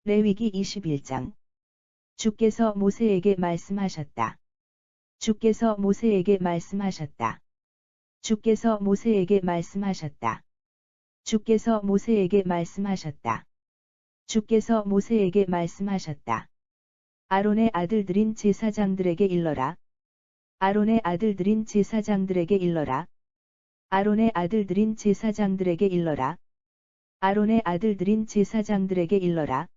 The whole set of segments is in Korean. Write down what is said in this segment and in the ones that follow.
레위기 21장. 주께서 모세에게 말씀하셨다. 주께서 모세에게 말씀하셨다. 주께서 모세에게 말씀하셨다. 주께서 모세에게 말씀하셨다. 주께서 모세에게 말씀하셨다. 아론의 아들들인 제사장들에게 일러라. 아론의 아들들인 제사장들에게 일러라. 아론의 아들들인 제사장들에게 일러라. 아론의 아들들인 제사장들에게 일러라.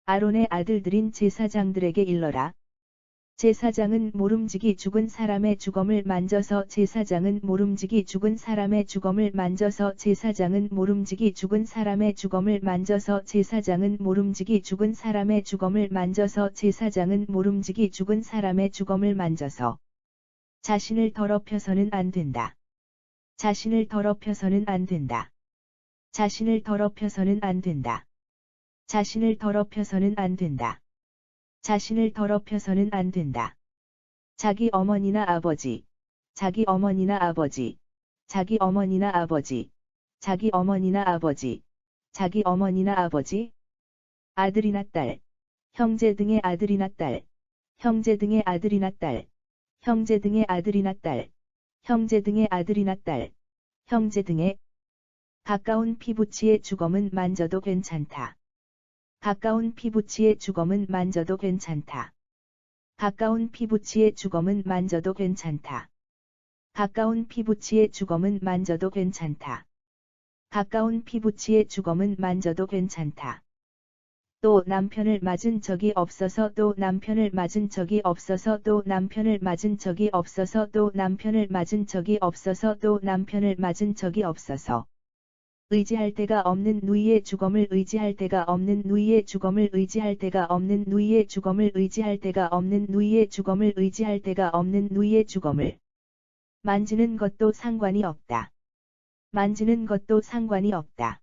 아론의 아들들인 제사장들에게 일러라. 제사장은 모름지기 죽은 사람의 주검을 만져서 제사장은 모름지기 죽은 사람의 주검을 만져서 제사장은 모름지기 죽은 사람의 주검을 만져서 제사장은 모름지기 죽은 사람의 주검을 만져서 제사장은 모름지기 죽은 사람의 주검을 만져서 자신을 더럽혀서는 안 된다. 자신을 더럽혀서는 안 된다. 자신을 더럽혀서는 안 된다. 자신을 더럽혀서는 안 된다. 자신을 더럽혀서는 안 된다. 자기 어머니나 아버지, 자기 어머니나 아버지, 자기 어머니나 아버지, 자기 어머니나 아버지, 자기 어머니나 아버지, 아들이나 딸, 형제 등의 아들이나 딸, 형제 등의 아들이나 딸, 형제 등의 아들이나 딸, 형제 등의 아들이나 딸, 형제 등의 가까운 피부치의 주검은 만져도 괜찮다. 가까운 피부치의 주검은 만져도 괜찮다. 가까운 피부치의 주검은 만져도 괜찮다. 가까운 피부치의 주검은 만져도 괜찮다. 가까운 피부치의 주검은 만져도 괜찮다. 또 남편을 맞은 적이 없어서 또 남편을 맞은 적이 없어서 또 남편을 맞은 적이 없어서 또 남편을 맞은 적이 없어서 또 남편을 맞은 적이 없어서 의지할 데가 없는 누이의 주검을 의지할 데가 없는 누이의 주검을 의지할 데가 없는 누이의 주검을 의지할 데가 없는 누이의 주검을 의지할 데가 없는 누이의 주검을 만지는 것도 상관이 없다. 만지는 것도 상관이 없다.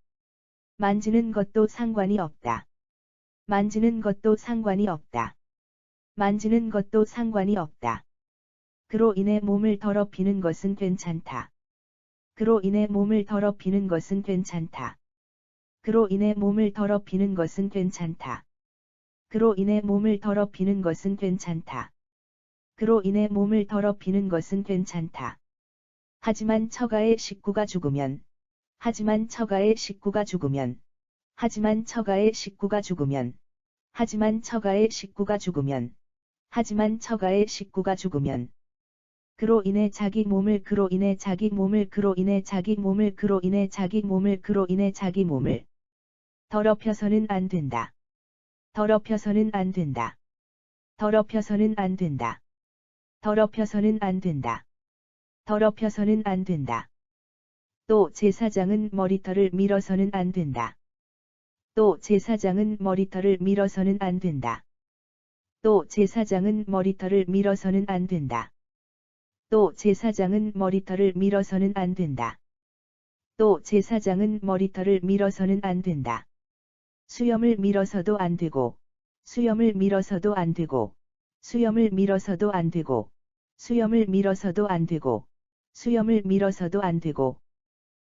만지는 것도 상관이 없다. 만지는 것도 상관이 없다. 만지는 것도 상관이 없다. 그로 인해 몸을 더럽히는 것은 괜찮다. 그로 인해 몸을 더럽히는 것은 괜찮다. 그로 인해 몸을 더럽히는 것은 괜찮다. 그로 인해 몸을 더럽히는 것은 괜찮다. 그로 인해 몸을 더럽히는 것은 괜찮다. 하지만 처가의 식구가 죽으면, 하지만 처가의 식구가 죽으면, 하지만 처가의 식구가 죽으면, 하지만 처가의 식구가 죽으면, 하지만 처가의 식구가 죽으면, 그로 인해 자기 몸을 그로 인해 자기 몸을 그로 인해 자기 몸을 그로 인해 자기 몸을 그로 인해 자기 몸을 더럽혀서는 안 된다. 더럽혀서는 안 된다. 더럽혀서는 안 된다. 더럽혀서는 안 된다. 더럽혀서는 안 된다. 또 제사장은 머리털을 밀어서는 안 된다. 또 제사장은 머리털을 밀어서는 안 된다. 또 제사장은 머리털을 밀어서는 안 된다. 또 제사장은 머리털을 밀어서는 안 된다. 또 제사장은 머리털을 밀어서는 안 된다. 수염을 밀어서도 안 되고, 수염을 밀어서도 안 되고, 수염을 밀어서도 안 되고, 수염을 밀어서도 안 되고, 수염을 밀어서도 안 되고,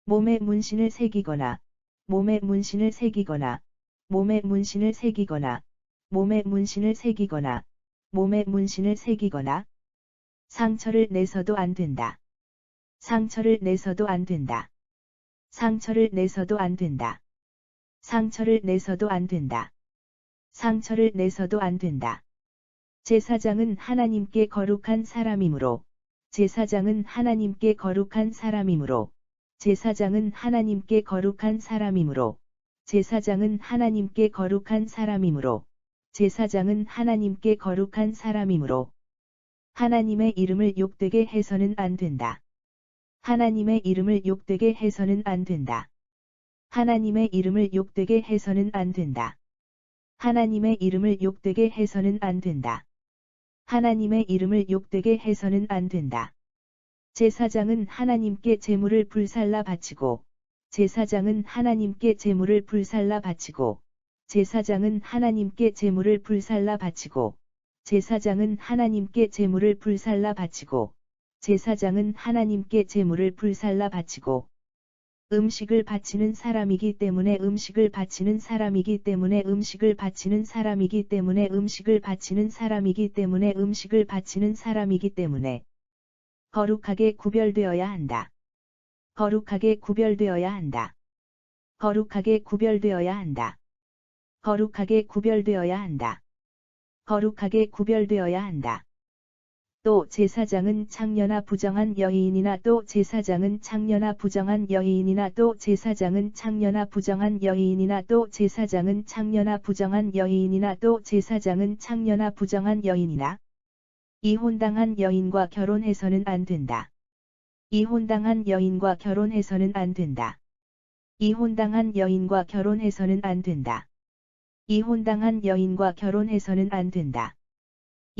몸에 문신을 새기거나, 몸에 문신을 새기거나, 몸에 문신을 새기거나, 몸에 문신을 새기거나, 몸에 문신을 새기거나, 상처를 내서도 안 된다. 상처를 내서도 안 된다. 상처를 내서도 안 된다. 상처를 내서도 안 된다. 상처를 내서도 안 된다. 제사장은 하나님께 거룩한 사람이므로, 제사장은 하나님께 거룩한 사람이므로, 제사장은 하나님께 거룩한 사람이므로, 제사장은 하나님께 거룩한 사람이므로, 제사장은 하나님께 거룩한 사람이므로, 하나님의 이름을 욕되게 해서는 안 된다. 하나님의 이름을 욕되게 해서는 안 된다. 하나님의 이름을 욕되게 해서는 안 된다. 하나님의 이름을 욕되게 해서는 안 된다. 하나님의 이름을 욕되게 해서는 안 된다. 제사장은 하나님께 제물을 불살라 바치고, 제사장은 하나님께 제물을 불살라 바치고, 제사장은 하나님께 제물을 불살라 바치고, 제사장은 하나님께 제물을 불살라 바치고, 제사장은 하나님께 제물을 불살라 바치고, 음식을 바치는 사람이기 때문에 음식을 바치는 사람이기 때문에 음식을 바치는 사람이기 때문에 음식을 바치는 사람이기 때문에 음식을 바치는 사람이기 때문에 거룩하게 구별되어야 한다. 거룩하게 구별되어야 한다. 거룩하게 구별되어야 한다. 거룩하게 구별되어야 한다. 거룩하게 구별되어야 한다. 또 제사장은 창녀나 부정한 여인이나 또 제사장은 창녀나 부정한 여인이나 또 제사장은 창녀나 부정한 여인이나 또 제사장은 창녀나 부정한 여인이나 또 제사장은 창녀나 부정한 여인이나 이혼당한 여인과 결혼해서는 안 된다. 이혼당한 여인과 결혼해서는 안 된다. 이혼당한 여인과 결혼해서는 안 된다. 이혼당한 여인과 결혼해서는 안 된다.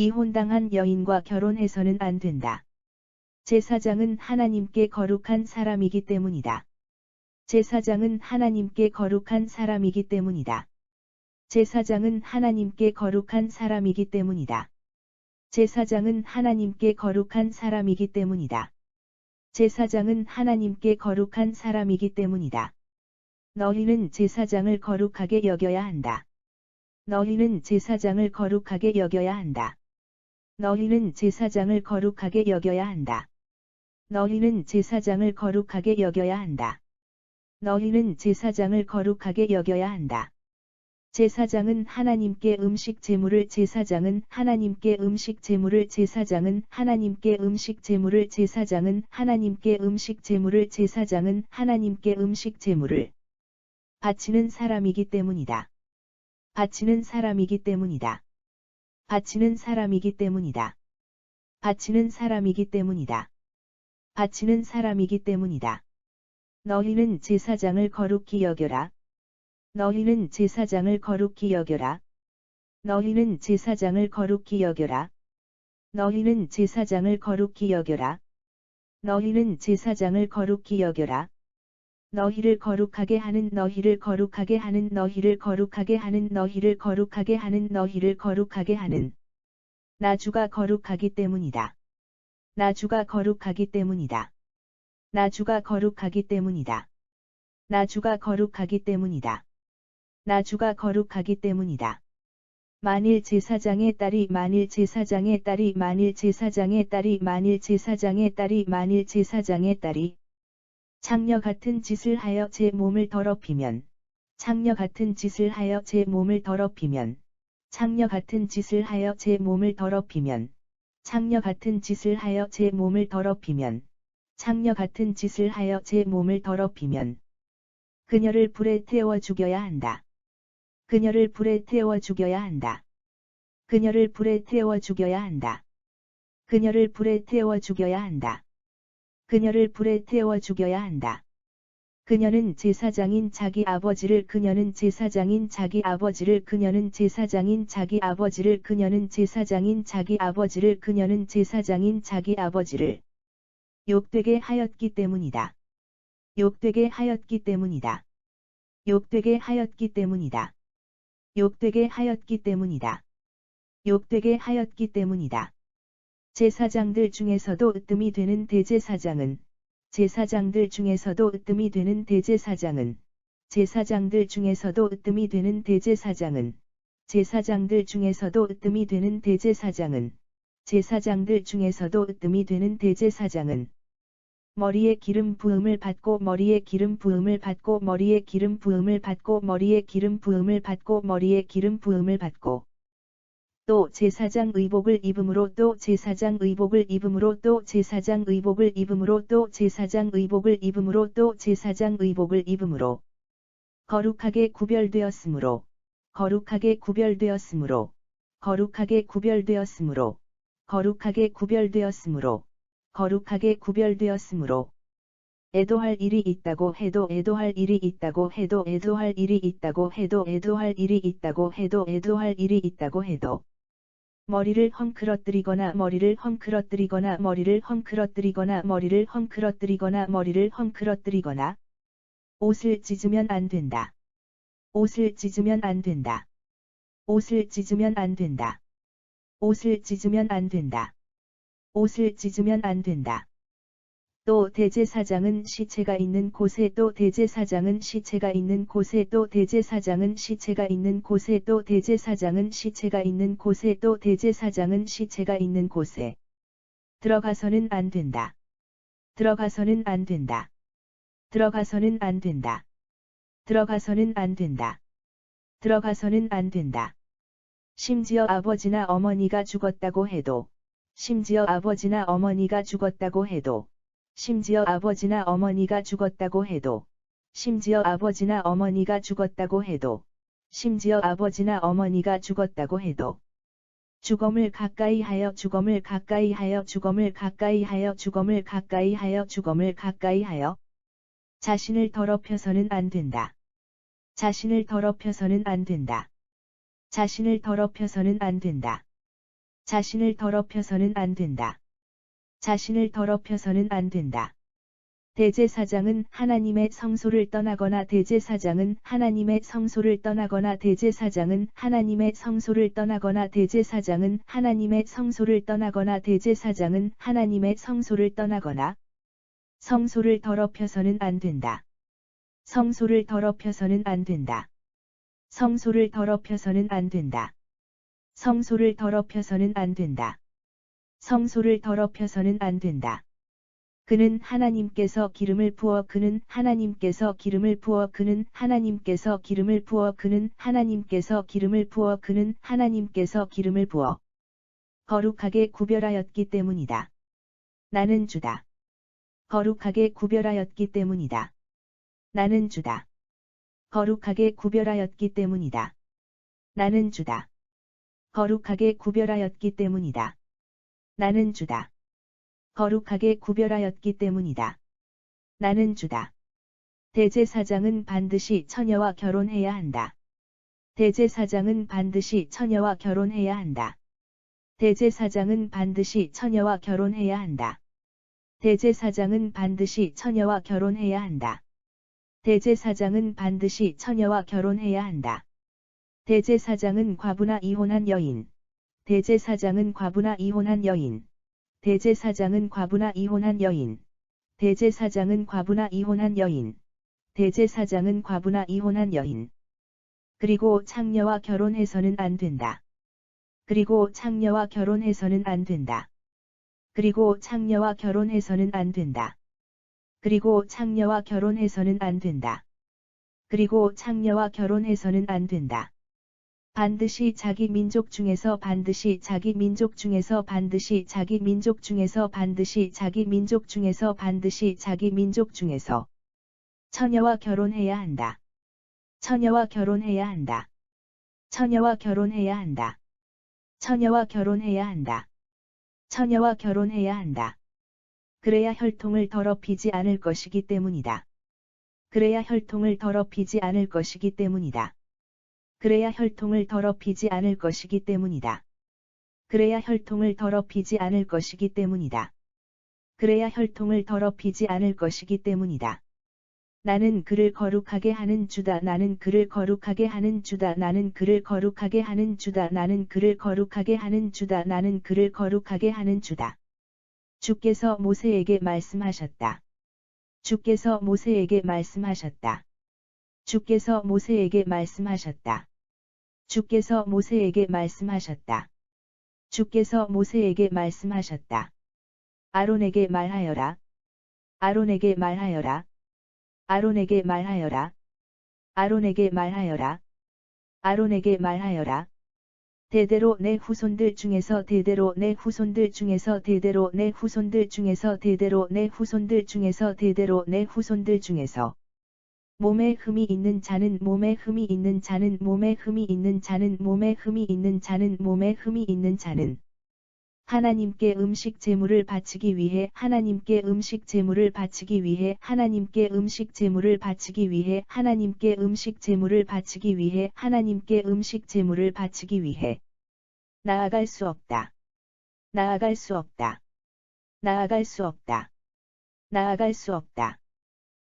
이혼당한 여인과 결혼해서는 안 된다. 제사장은 하나님께 거룩한 사람이기 때문이다. 제사장은 하나님께 거룩한 사람이기 때문이다. 제사장은 하나님께 거룩한 사람이기 때문이다. 제사장은 하나님께 거룩한 사람이기 때문이다. 제사장은 하나님께 거룩한 사람이기 때문이다. 너희는 제사장을 거룩하게 여겨야 한다. 너희는 제사장을 거룩하게 여겨야 한다. 너희는 제사장을 거룩하게 여겨야 한다. 너희는 제사장을 거룩하게 여겨야 한다. 너희는 제사장을 거룩하게 여겨야 한다. 제사장은 하나님께 음식 제물을 제사장은 하나님께 음식 제물을 제사장은 하나님께 음식 제물을 제사장은 하나님께 음식 제물을 제사장은 하나님께 음식 제물을 바치는 사람이기 때문이다. 바치는 사람이기 때문이다. 바치는 사람이기 때문이다. 바치는 사람이기 때문이다. 바치는 사람이기 때문이다. 너희는 제사장을 거룩히 여겨라. 너희는 제사장을 거룩히 여겨라. 너희는 제사장을 거룩히 여겨라. 너희는 제사장을 거룩히 여겨라. 너희는 제사장을 거룩히 여겨라. 너희를 거룩하게 하는 너희를 거룩하게 하는 너희를 거룩하게 하는 너희를 거룩하게 하는 너희를 거룩하게 하는 나 주가 거룩하기 때문이다. 나 주가 거룩하기 때문이다. 나 주가 거룩하기 때문이다. 나 주가 거룩하기 때문이다. 나 주가 거룩하기 때문이다. 만일 제사장의 딸이 만일 제사장의 딸이 만일 제사장의 딸이 만일 제사장의 딸이 만일 제사장의 딸이 창녀 같은 짓을 하여 제 몸을 더럽히면 창녀 같은 짓을 하여 제 몸을 더럽히면 창녀 같은 짓을 하여 제 몸을 더럽히면 창녀 같은 짓을 하여 제 몸을 더럽히면 창녀 같은 짓을 하여 제 몸을 더럽히면 그녀를 불에 태워 죽여야 한다. 그녀를 불에 태워 죽여야 한다. 그녀를 불에 태워 죽여야 한다. 그녀를 불에 태워 죽여야 한다. 그녀를 불에 태워 죽여야 한다. 그녀는 제사장인 자기 아버지를 그녀는 제사장인 자기 아버지를 그녀는 제사장인 자기 아버지를 그녀는 제사장인 자기 아버지를 그녀는 제사장인 자기 아버지를 욕되게 하였기 때문이다. 욕되게 하였기 때문이다. 욕되게 하였기 때문이다. 욕되게 하였기 때문이다. 욕되게 하였기 때문이다. 제사장들 중에서도 으뜸이 되는 대제사장은 제사장들 중에서도 으뜸이 되는 대제사장은 제사장들 중에서도 으뜸이 되는 대제사장은 제사장들 중에서도 으뜸이 되는 대제사장은 제사장들 중에서도 으뜸이 되는 대제사장은 머리에 기름 부음을 받고 머리에 기름 부음을 받고 머리에 기름 부음을 받고 머리에 기름 부음을 받고 머리에 기름 부음을 받고 또 제사장 의복을 입음으로 또 제사장 의복을 입음으로 또 제사장 의복을 입음으로 또 제사장 의복을 입음으로 또 제사장 의복을 입음으로 거룩하게 구별되었으므로 거룩하게 구별되었으므로 거룩하게 구별되었으므로 거룩하게 구별되었으므로 거룩하게 구별되었으므로 애도할 일이 있다고 해도 애도할 일이 있다고 해도 애도할 일이 있다고 해도 애도할 일이 있다고 해도 애도할 일이 있다고 해도 머리를 헝클어뜨리거나 머리를 헝클어뜨리거나 머리를 헝클어뜨리거나 머리를 헝클어뜨리거나 머리를 헝클어뜨리거나 옷을 찢으면 안 된다. 옷을 찢으면 안 된다. 옷을 찢으면 안 된다. 옷을 찢으면 안 된다. 옷을 찢으면 안 된다. 또 대제사장은 시체가 있는 곳에 또 대제사장은 시체가 있는 곳에 또 대제사장은 시체가 있는 곳에 또 대제사장은 시체가 있는 곳에 또 대제사장은 시체가 있는 곳에 들어가서는 안 된다. 들어가서는 안 된다. 들어가서는 안 된다. 들어가서는 안 된다. 들어가서는 안 된다. 심지어 아버지나 어머니가 죽었다고 해도 심지어 아버지나 어머니가 죽었다고 해도 심지어 아버지나 어머니가 죽었다고 해도 심지어 아버지나 어머니가 죽었다고 해도 심지어 아버지나 어머니가 죽었다고 해도 죽음을 가까이 하여 죽음을 가까이 하여 죽음을 가까이 하여 죽음을 가까이 하여 죽음을 가까이 하여 자신을 더럽혀서는 안 된다. 자신을 더럽혀서는 안 된다. 자신을 더럽혀서는 안 된다. 자신을 더럽혀서는 안 된다. 자신을 더럽혀서는 안 된다. 대제사장은 하나님의 성소를 떠나거나 대제사장은 하나님의 성소를 떠나거나 대제사장은 하나님의 성소를 떠나거나 대제사장은 하나님의 성소를 떠나거나 대제사장은 하나님의 성소를 떠나거나 성소를 더럽혀서는 안 된다. 성소를 더럽혀서는 안 된다. 성소를 더럽혀서는 안 된다. 성소를 더럽혀서는 안 된다. 성소를 더럽혀서는 안 된다. 그는 하나님께서 기름을 부어 그는 하나님께서 기름을 부어 그는 하나님께서 기름을 부어 그는 하나님께서 기름을 부어 그는 하나님께서 기름을 부어 거룩하게 구별하였기 때문이다. 나는 주다. 거룩하게 구별하였기 때문이다. 나는 주다. 거룩하게 구별하였기 때문이다. 나는 주다. 거룩하게 구별하였기 때문이다. 나는 주다. 거룩하게 구별하였기 때문이다. 나는 주다. 대제사장은 반드시 처녀와 결혼해야 한다. 대제사장은 반드시 처녀와 결혼해야 한다. 대제사장은 반드시 처녀와 결혼해야 한다. 대제사장은 반드시 처녀와 결혼해야 한다. 대제사장은 반드시 처녀와 결혼해야 한다. 대제사장은 과부나 이혼한 여인. 대제사장은 과부나 이혼한 여인. 대제사장은 과부나 이혼한 여인. 대제사장은 과부나 이혼한 여인. 대제사장은 과부나 이혼한 여인. 그리고 창녀와 결혼해서는 안 된다. 그리고 창녀와 결혼해서는 안 된다. 그리고 창녀와 결혼해서는 안 된다. 그리고 창녀와 결혼해서는 안 된다. 그리고 창녀와 결혼해서는 안 된다. 반드시 자기 민족 중에서 반드시 자기 민족 중에서 반드시 자기 민족 중에서 반드시 자기 민족 중에서 반드시 자기 민족 중에서 처녀와 결혼해야 한다. 처녀와 결혼해야 한다. 처녀와 결혼해야 한다. 처녀와 결혼해야 한다. 처녀와 결혼해야 한다. 그래야 혈통을 더럽히지 않을 것이기 때문이다. 그래야 혈통을 더럽히지 않을 것이기 때문이다. 그래야 혈통을 더럽히지 않을 것이기 때문이다. 그래야 혈통을 더럽히지 않을 것이기 때문이다. 그래야 혈통을 더럽히지 않을 것이기 때문이다. 나는 그를 거룩하게 하는 주다. 나는 그를 거룩하게 하는 주다. 나는 그를 거룩하게 하는 주다. 나는 그를 거룩하게 하는 주다. 나는 그를 거룩하게 하는 주다. 주께서 모세에게 말씀하셨다. 주께서 모세에게 말씀하셨다. 주께서 모세에게 말씀하셨다. 주께서 모세에게 말씀하셨다. 주께서 모세에게 말씀하셨다. 아론에게 말하여라. 아론에게 말하여라. 아론에게 말하여라. 아론에게 말하여라. 아론에게 말하여라. 대대로 내 후손들 중에서 대대로 내 후손들 중에서 대대로 내 후손들 중에서 대대로 내 후손들 중에서 대대로 내 후손들 중에서 몸에 흠이 있는 자는 몸에 흠이 있는 자는 몸에 흠이 있는 자는 몸에 흠이 있는 자는 몸에 흠이 있는 자는 하나님께 음식 제물을 바치기 위해 하나님께 음식 제물을 바치기 위해 하나님께 음식 제물을 바치기 위해 하나님께 음식 제물을 바치기 위해 하나님께 음식 제물을 바치기 위해 나아갈 수 없다. 나아갈 수 없다. 나아갈 수 없다. 나아갈 수 없다.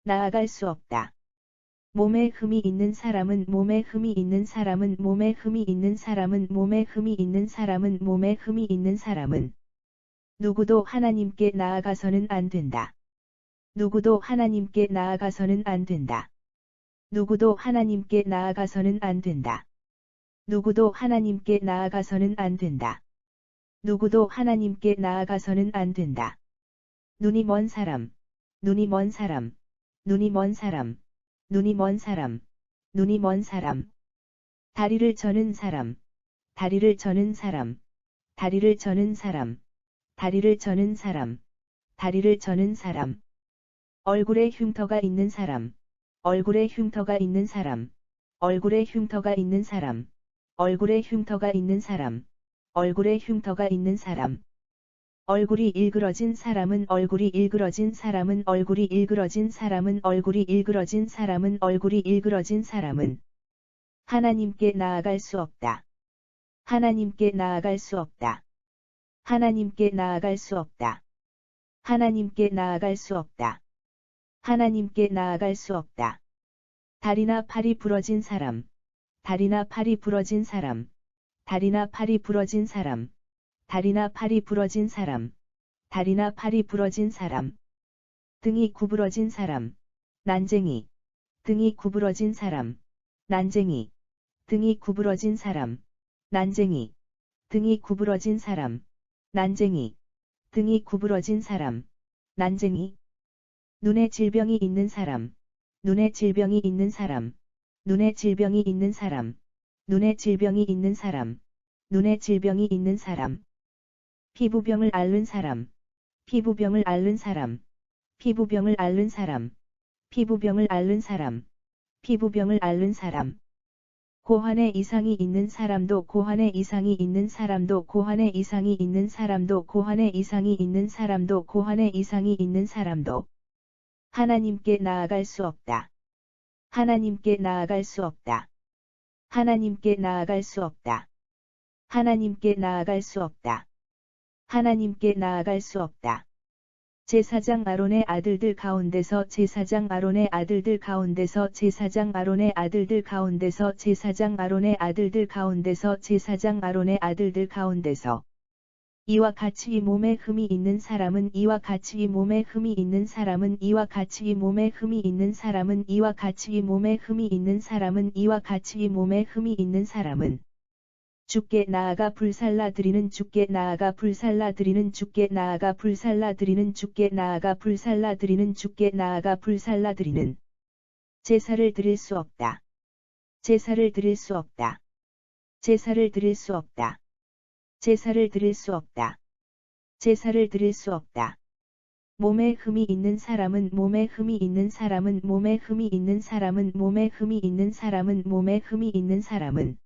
나아갈 수 없다. 몸에 흠이 있는 사람은 몸에 흠이 있는 사람은 몸에 흠이 있는 사람은 몸에 흠이 있는 사람은 몸에 흠이 있는 사람은 누구도 하나님께 나아가서는 안 된다. 누구도 하나님께 나아가서는 안 된다. 누구도 하나님께 나아가서는 안 된다. 누구도 하나님께 나아가서는 안 된다. 누구도 하나님께 나아가서는 안 된다. 눈이 먼 사람, 눈이 먼 사람, 눈이 먼 사람, 눈이 먼 사람, 눈이 먼 사람. 다리를 저는 사람, 다리를 저는 사람, 다리를 저는 사람, 다리를 저는 사람, 다리를 저는 사람. 얼굴에 흉터가 있는 사람, 얼굴에 흉터가 있는 사람, 얼굴에 흉터가 있는 사람, 얼굴에 흉터가 있는 사람, 얼굴에 흉터가 있는 사람. 얼굴이 일그러진 사람은 얼굴이 일그러진 사람은 얼굴이 일그러진 사람은 얼굴이 일그러진 사람은 얼굴이 일그러진 사람은 하나님께 나아갈 수 없다. 하나님께 나아갈 수 없다. 하나님께 나아갈 수 없다. 하나님께 나아갈 수 없다. 하나님께 나아갈 수 없다. 다리나 팔이 부러진 사람, 다리나 팔이 부러진 사람, 다리나 팔이 부러진 사람, 다리나 팔이 부러진 사람, 다리나 팔이 부러진 사람. 등이 구부러진 사람, 난쟁이, 등이 구부러진 사람, 난쟁이, 등이 구부러진 사람, 난쟁이, 등이 구부러진 사람, 난쟁이, 등이 구부러진 사람, 난쟁이. 눈에 질병이 있는 사람, 눈에 질병이 있는 사람, 눈에 질병이 있는 사람, 눈에 질병이 있는 사람, 눈에 질병이 있는 사람. 피부병을 앓는 사람, 피부병을 앓는 사람, 피부병을 앓는 사람, 피부병을 앓는 사람, 피부병을 앓는 사람. 고환에 이상이 있는 사람도 고환에 이상이 있는 사람도 고환에 이상이 있는 사람도 고환에 이상이 있는 사람도 고환에 이상이 있는 사람도 하나님께 나아갈 수 없다. 하나님께 나아갈 수 없다. 하나님께 나아갈 수 없다. 하나님께 나아갈 수 없다. 하나님께 나아갈 수 없다. 제사장 아론의 아들들 가운데서 제사장 아론의 아들들 가운데서 제사장 아론의 아들들 가운데서 제사장 아론의 아들들 가운데서 제사장 아론의 아들들 가운데서 이와 같이 이 몸에 흠이 있는 사람은 이와 같이 이 몸에 흠이 있는 사람은 이와 같이 이 몸에 흠이 있는 사람은 이와 같이 이 몸에 흠이 있는 사람은 이와 같이 이 몸에 흠이 있는 사람은 주께 나아가 불살라 드리는 주께 나아가 불살라 드리는 주께 나아가 불살라 드리는 주께 나아가 불살라 드리는 주께 나아가 불살라 드리는 제사를 드릴 수 없다. 제사를 드릴 수 없다. 제사를 드릴 수 없다. 제사를 드릴 수 없다. 제사를 드릴 수 없다. 몸에 흠이 있는 사람은 몸에 흠이 있는 사람은 몸에 흠이 있는 사람은 몸에 흠이 있는 사람은 몸에 흠이 있는 사람은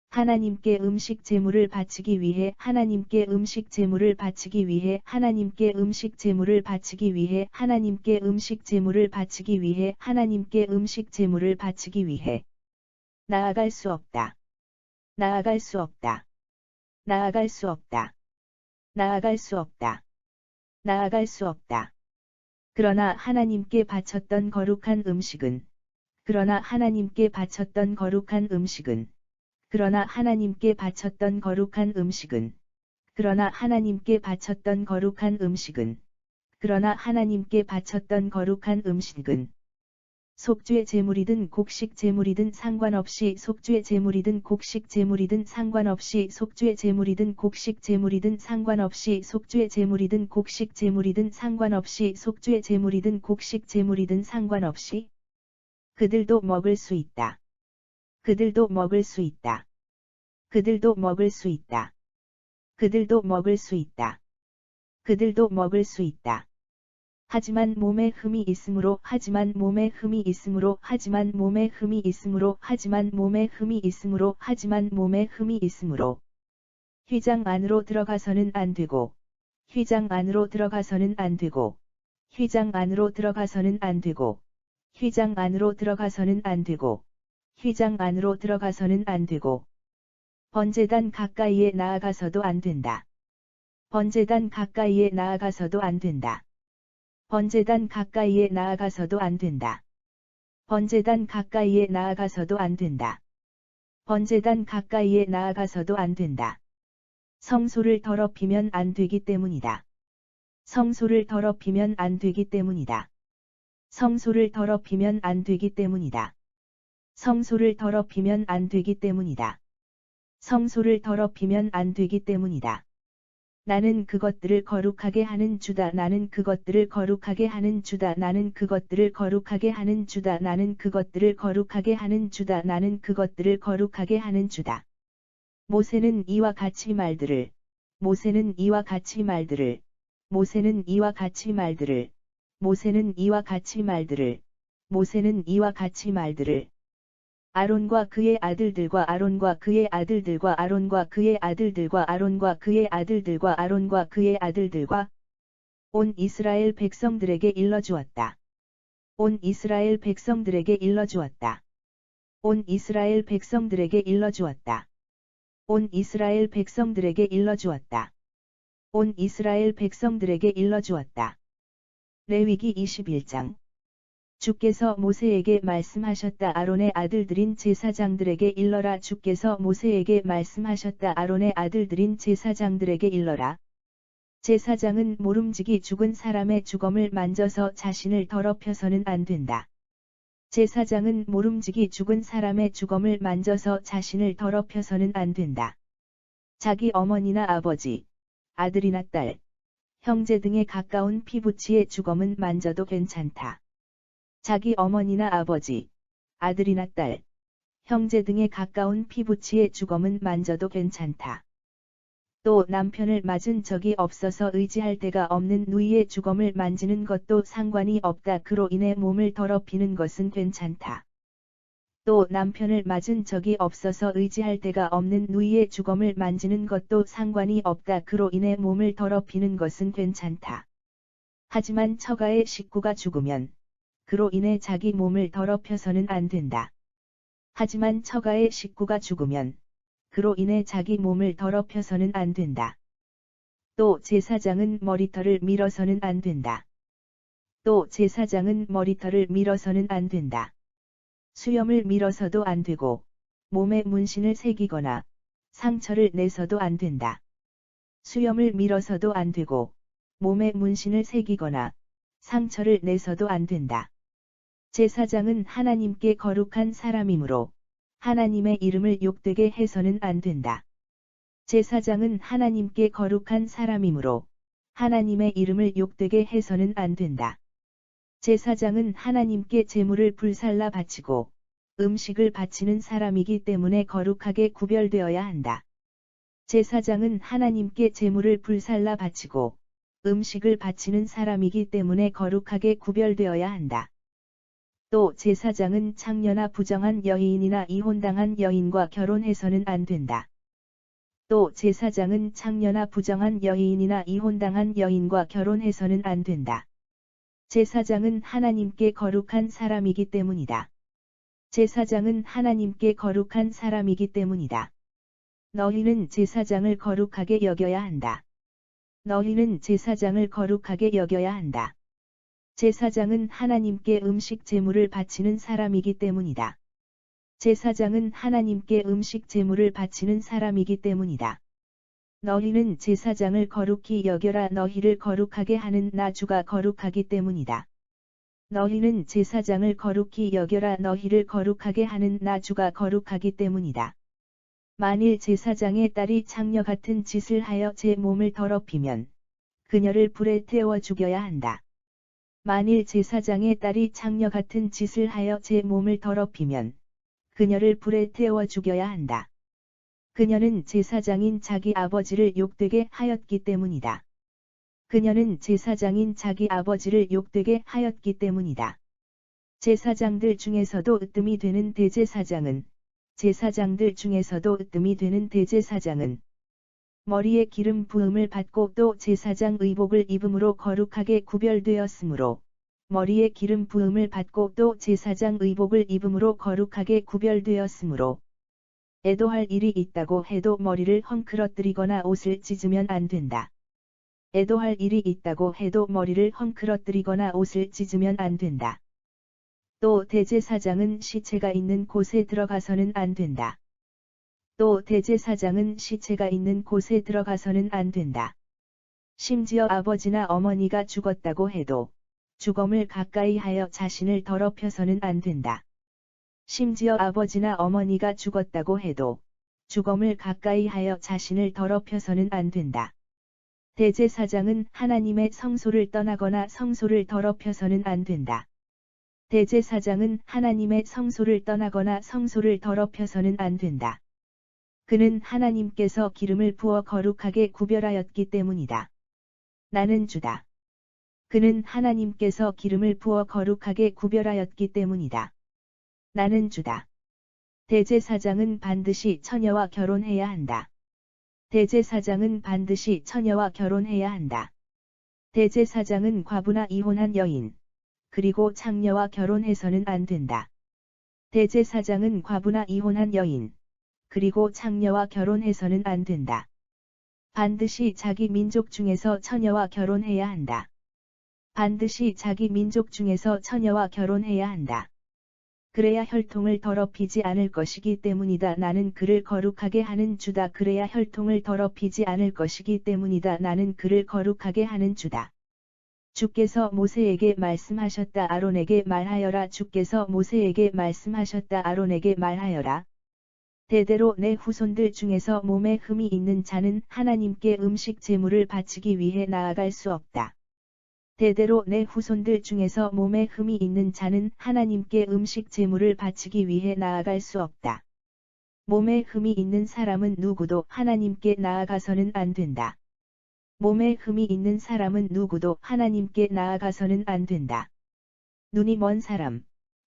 하나님께 음식 제물을 바치기 위해 하나님께 음식 제물을 바치기 위해 하나님께 음식 제물을 바치기 위해 하나님께 음식 제물을 바치기 위해 하나님께 음식 제물을 바치기 위해 나아갈 수 없다. 나아갈 수 없다. 나아갈 수 없다. 나아갈 수 없다. 나아갈 수 없다. 그러나 하나님께 바쳤던 거룩한 음식은 그러나 하나님께 바쳤던 거룩한 음식은 그러나 하나님께 바쳤던 거룩한 음식은 그러나 하나님께 바쳤던 거룩한 음식은 그러나 하나님께 바쳤던 거룩한 음식은 속죄 제물이든 곡식 제물이든 상관없이 속죄 제물이든 곡식 제물이든 상관없이 속죄 제물이든 곡식 제물이든 상관없이 속죄 제물이든 곡식 제물이든 상관없이 속죄 제물이든 곡식 제물이든 상관없이 그들도 먹을 수 있다. 그들도 먹을 수 있다. 그들도 먹을 수 있다. 그들도 먹을 수 있다. 그들도 먹을 수 있다. 하지만 몸에 흠이 있으므로 하지만 몸에 흠이 있으므로 하지만 몸에 흠이 있으므로 하지만 몸에 흠이 있으므로 하지만 몸에 흠이 있으므로 휘장 안으로 들어가서는 안 되고 휘장 안으로 들어가서는 안 되고 휘장 안으로 들어가서는 안 되고 휘장 안으로 들어가서는 안 되고 휘장 안으로 들어가서는 안 되고 번제단 가까이에 나아가서도 안 된다. 번제단 가까이에 나아가서도 안 된다. 번제단 가까이에 나아가서도 안 된다. 번제단 가까이에 나아가서도 안 된다. 번제단 가까이에 나아가서도 안 된다. 성소를 더럽히면 안 되기 때문이다. 성소를 더럽히면 안 되기 때문이다. 성소를 더럽히면 안 되기 때문이다. 성소를 더럽히면 안 되기 때문이다. 성소를 더럽히면 안 되기 때문이다. 나는 그것들을 거룩하게 하는 주다. 나는 그것들을 거룩하게 하는 주다. 나는 그것들을 거룩하게 하는 주다. 나는 그것들을 거룩하게 하는 주다. 나는 그것들을 거룩하게 하는 주다. 모세는 이와 같이 말들을 모세는 이와 같이 말들을 모세는 이와 같이 말들을 모세는 이와 같이 말들을 모세는 이와 같이 말들을 아론과 그의 아들들과 아론과 그의 아들들과 아론과 그의 아들들과 아론과 그의 아들들과 아론과 그의 아들들과 온 이스라엘 백성들에게 일러주었다. 온 이스라엘 백성들에게 일러주었다. 온 이스라엘 백성들에게 일러주었다. 온 이스라엘 백성들에게 일러주었다. 온 이스라엘 백성들에게 일러주었다. 레위기 21장 주께서 모세에게 말씀하셨다. 아론의 아들들인 제사장들에게 일러라. 주께서 모세에게 말씀하셨다. 아론의 아들들인 제사장들에게 일러라. 제사장은 모름지기 죽은 사람의 주검을 만져서 자신을 더럽혀서는 안 된다. 제사장은 모름지기 죽은 사람의 주검을 만져서 자신을 더럽혀서는 안 된다. 자기 어머니나 아버지, 아들이나 딸, 형제 등에 가까운 피부치의 주검은 만져도 괜찮다. 자기 어머니나 아버지, 아들이나 딸, 형제 등에 가까운 피부치의 주검은 만져도 괜찮다. 또 남편을 맞은 적이 없어서 의지할 데가 없는 누이의 주검을 만지는 것도 상관이 없다. 그로 인해 몸을 더럽히는 것은 괜찮다. 또 남편을 맞은 적이 없어서 의지할 데가 없는 누이의 주검을 만지는 것도 상관이 없다. 그로 인해 몸을 더럽히는 것은 괜찮다. 하지만 처가의 식구가 죽으면 그로 인해 자기 몸을 더럽혀서는 안 된다. 하지만 처가의 식구가 죽으면 그로 인해 자기 몸을 더럽혀서는 안 된다. 또 제사장은 머리털을 밀어서는 안 된다. 또 제사장은 머리털을 밀어서는 안 된다. 수염을 밀어서도 안 되고 몸에 문신을 새기거나 상처를 내서도 안 된다. 수염을 밀어서도 안 되고 몸에 문신을 새기거나 상처를 내서도 안 된다. 제사장은 하나님께 거룩한 사람이므로 하나님의 이름을 욕되게 해서는 안 된다. 제사장은 하나님께 거룩한 사람이므로 하나님의 이름을 욕되게 해서는 안 된다. 제사장은 하나님께 제물을 불살라 바치고 음식을 바치는 사람이기 때문에 거룩하게 구별되어야 한다. 제사장은 하나님께 제물을 불살라 바치고 음식을 바치는 사람이기 때문에 거룩하게 구별되어야 한다. 또 제사장은 창녀나 부정한 여인이나 이혼당한 여인과 결혼해서는 안 된다. 또 제사장은 창녀나 부정한 여인이나 이혼당한 여인과 결혼해서는 안 된다. 제사장은 하나님께 거룩한 사람이기 때문이다. 제사장은 하나님께 거룩한 사람이기 때문이다. 너희는 제사장을 거룩하게 여겨야 한다. 너희는 제사장을 거룩하게 여겨야 한다. 제사장은 하나님께 음식 제물을 바치는 사람이기 때문이다. 제사장은 하나님께 음식 제물을 바치는 사람이기 때문이다. 너희는 제사장을 거룩히 여겨라. 너희를 거룩하게 하는 나 주가 거룩하기 때문이다. 너희는 제사장을 거룩히 여겨라. 너희를 거룩하게 하는 나 주가 거룩하기 때문이다. 만일 제사장의 딸이 창녀 같은 짓을 하여 제 몸을 더럽히면 그녀를 불에 태워 죽여야 한다. 만일 제사장의 딸이 창녀 같은 짓을 하여 제 몸을 더럽히면 그녀를 불에 태워 죽여야 한다. 그녀는 제사장인 자기 아버지를 욕되게 하였기 때문이다. 그녀는 제사장인 자기 아버지를 욕되게 하였기 때문이다. 제사장들 중에서도 으뜸이 되는 대제사장은 제사장들 중에서도 으뜸이 되는 대제사장은 머리에 기름 부음을 받고 또 제사장 의복을 입음으로 거룩하게 구별되었으므로 머리에 기름 부음을 받고 또 제사장 의복을 입음으로 거룩하게 구별되었으므로 애도할 일이 있다고 해도 머리를 헝클어뜨리거나 옷을 찢으면 안 된다. 애도할 일이 있다고 해도 머리를 헝클어뜨리거나 옷을 찢으면 안 된다. 또 대제사장은 시체가 있는 곳에 들어가서는 안 된다. 또 대제사장은 시체가 있는 곳에 들어가서는 안 된다. 심지어 아버지나 어머니가 죽었다고 해도 죽음을 가까이 하여 자신을 더럽혀서는 안 된다. 심지어 아버지나 어머니가 죽었다고 해도 죽음을 가까이 하여 자신을 더럽혀서는 안 된다. 대제사장은 하나님의 성소를 떠나거나 성소를 더럽혀서는 안 된다. 대제사장은 하나님의 성소를 떠나거나 성소를 더럽혀서는 안 된다. 그는 하나님께서 기름을 부어 거룩하게 구별하였기 때문이다. 나는 주다. 그는 하나님께서 기름을 부어 거룩하게 구별하였기 때문이다. 나는 주다. 대제사장은 반드시 처녀와 결혼해야 한다. 대제사장은 반드시 처녀와 결혼해야 한다. 대제사장은 과부나 이혼한 여인, 그리고 창녀와 결혼해서는 안 된다. 대제사장은 과부나 이혼한 여인, 그리고 창녀와 결혼해서는 안 된다. 반드시 자기 민족 중에서 처녀와 결혼해야 한다. 반드시 자기 민족 중에서 처녀와 결혼해야 한다. 그래야 혈통을 더럽히지 않을 것이기 때문이다. 나는 그를 거룩하게 하는 주다. 그래야 혈통을 더럽히지 않을 것이기 때문이다. 나는 그를 거룩하게 하는 주다. 주께서 모세에게 말씀하셨다. 아론에게 말하여라. 주께서 모세에게 말씀하셨다. 아론에게 말하여라. 대대로 내 후손들 중에서 몸에 흠이 있는 자는 하나님께 음식 제물을 바치기 위해 나아갈 수 없다. 대대로 내 후손들 중에서 몸에 흠이 있는 자는 하나님께 음식 제물을 바치기 위해 나아갈 수 없다. 몸에 흠이 있는 사람은 누구도 하나님께 나아가서는 안 된다. 몸에 흠이 있는 사람은 누구도 하나님께 나아가서는 안 된다. 눈이 먼 사람,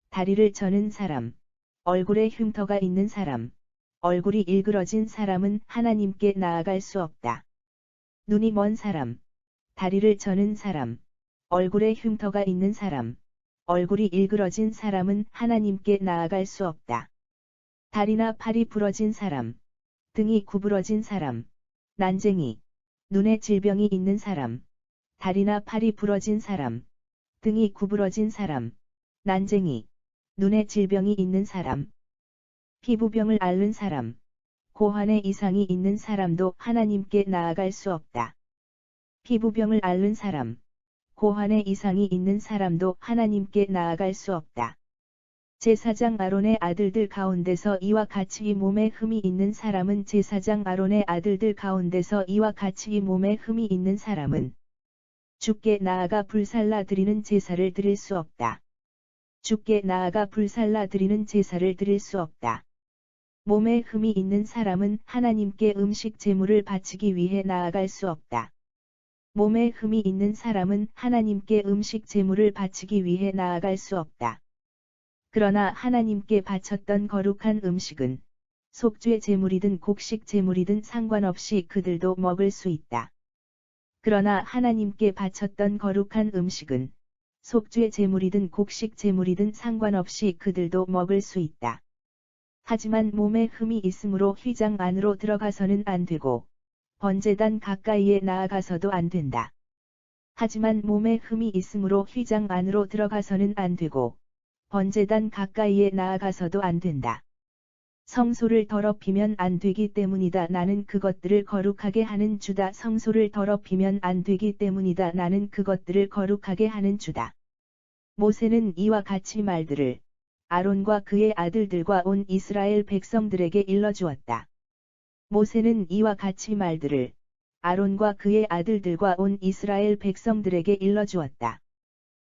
다리를 저는 사람, 얼굴에 흉터가 있는 사람, 얼굴이 일그러진 사람은 하나님께 나아갈 수 없다. 눈이 먼 사람, 다리를 저는 사람, 얼굴에 흉터가 있는 사람, 얼굴이 일그러진 사람은 하나님께 나아갈 수 없다. 다리나 팔이 부러진 사람, 등이 구부러진 사람, 난쟁이, 눈에 질병이 있는 사람, 다리나 팔이 부러진 사람, 등이 구부러진 사람, 난쟁이, 눈에 질병이 있는 사람, 피부병을 앓는 사람, 고환에 이상이 있는 사람도 하나님께 나아갈 수 없다. 피부병을 앓는 사람, 고환에 이상이 있는 사람도 하나님께 나아갈 수 없다. 제사장 아론의 아들들 가운데서 이와 같이 이 몸에 흠이 있는 사람은 제사장 아론의 아들들 가운데서 이와 같이 이 몸에 흠이 있는 사람은 주께 나아가 불살라 드리는 제사를 드릴 수 없다. 주께 나아가 불살라 드리는 제사를 드릴 수 없다. 몸에 흠이 있는 사람은 하나님께 음식 제물을 바치기 위해 나아갈 수 없다. 몸에 흠이 있는 사람은 하나님께 음식 제물을 바치기 위해 나아갈 수 없다. 그러나 하나님께 바쳤던 거룩한 음식은 속죄 제물이든 곡식 제물이든 상관없이 그들도 먹을 수 있다. 그러나 하나님께 바쳤던 거룩한 음식은 속죄 제물이든 곡식 제물이든 상관없이 그들도 먹을 수 있다. 하지만 몸에 흠이 있으므로 휘장 안으로 들어가서는 안 되고 번제단 가까이에 나아가서도 안 된다. 하지만 몸에 흠이 있으므로 휘장 안으로 들어가서는 안 되고 번제단 가까이에 나아가서도 안 된다. 성소를 더럽히면 안 되기 때문이다. 나는 그것들을 거룩하게 하는 주다. 성소를 더럽히면 안 되기 때문이다. 나는 그것들을 거룩하게 하는 주다. 모세는 이와 같이 말들을 아론과 그의 아들들과 온 이스라엘 백성들에게 일러주었다. 모세는 이와 같이 말들을 아론과 그의 아들들과 온 이스라엘 백성들에게 일러주었다.